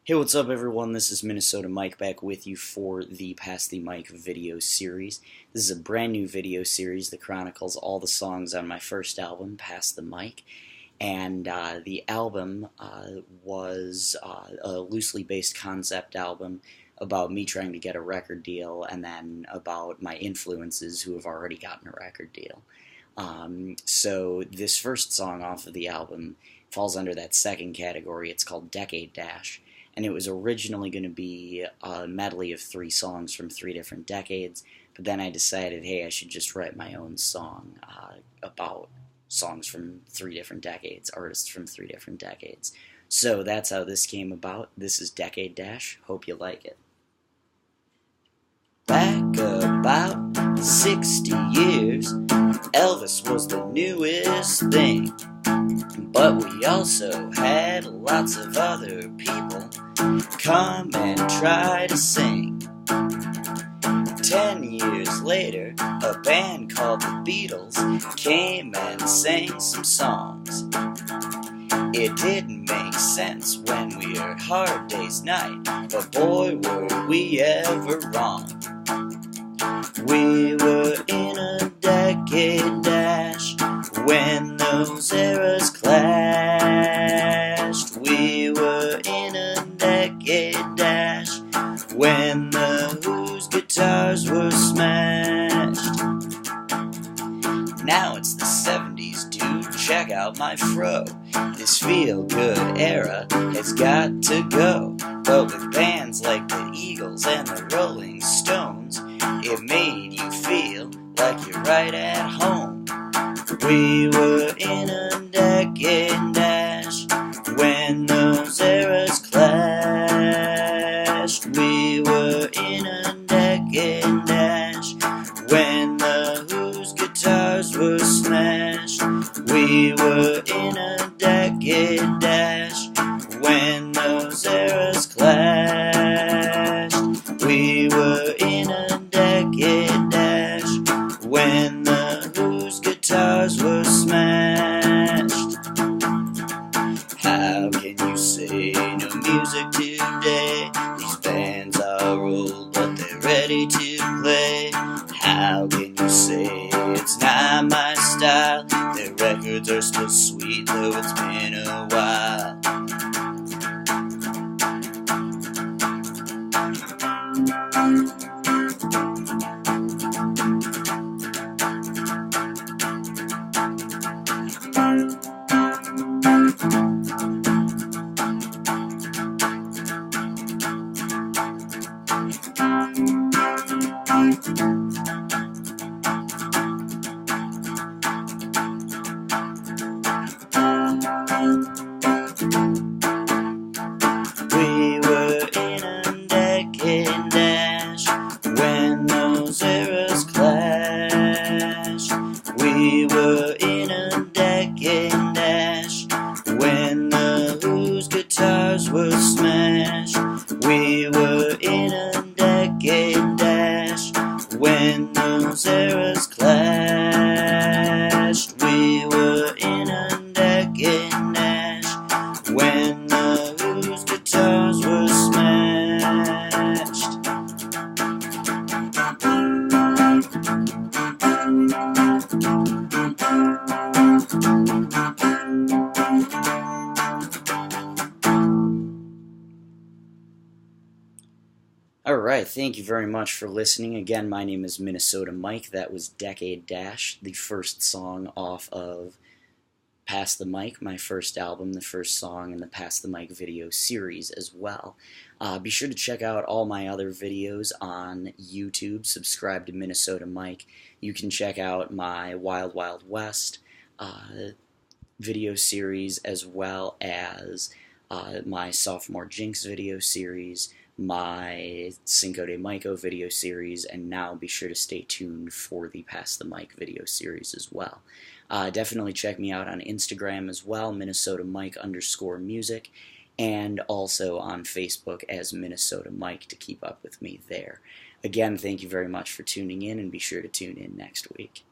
Hey, what's up everyone? This is Minnesota Mike back with you for the Pass the Mic video series. This is a brand new video series that chronicles all the songs on my first album, Pass the Mic. And the album was a loosely based concept album about me trying to get a record deal and then about my influences who have already gotten a record deal. So this first song off of the album falls under that second category. It's called Decade Dash. And it was originally going to be a medley of 3 songs from 3 different decades, but then I decided, hey, I should just write my own song about songs from 3 different decades, artists from 3 different decades. So that's how this came about. This is Decade Dash. Hope you like it. Back about 60 years, Elvis was the newest thing. But we also had lots of other people come and try to sing. 10 years later, a band called the Beatles came and sang some songs. It didn't make sense when we heard Hard Day's Night, but boy were we ever wrong. We were in a decade dash when those eras clashed. We were in a decade dash when the Who's guitars were smashed. Now it's the 70s, dude, check out my fro. This feel-good era has got to go. But with bands like the Eagles and the Rolling Stones, it made you feel like you're right at home. We were in a decade dash when those eras clashed. We were in a decade dash when the Who's guitars were smashed. We were in a decade dash when those eras clashed. We were in a decade dash when the Who's guitars were smashed. How can you say no music today? These bands are old, but they're ready to play. How can you say it's not my style? Their records are still sweet, though it's been a while. We were in a decade dash when those eras clashed. We were in a decade dash when the Who's guitars were smashed. We were in a decade dash when those eras clashed. We were in a decade dash when the Who's guitars were smashed. Alright, thank you very much for listening. Again, my name is Minnesota Mike. That was Decade Dash, the first song off of Pass the Mic, my first album, the first song in the Pass the Mic video series as well. Be sure to check out all my other videos on YouTube. Subscribe to Minnesota Mike. You can check out my Wild Wild West video series as well as my Sophomore Jinx video series, my Cinco de Mayo video series, and now be sure to stay tuned for the Pass the Mic video series as well. Definitely check me out on Instagram as well, Minnesota Mike_music, and also on Facebook as Minnesota Mike to keep up with me there. Again, thank you very much for tuning in, and be sure to tune in next week.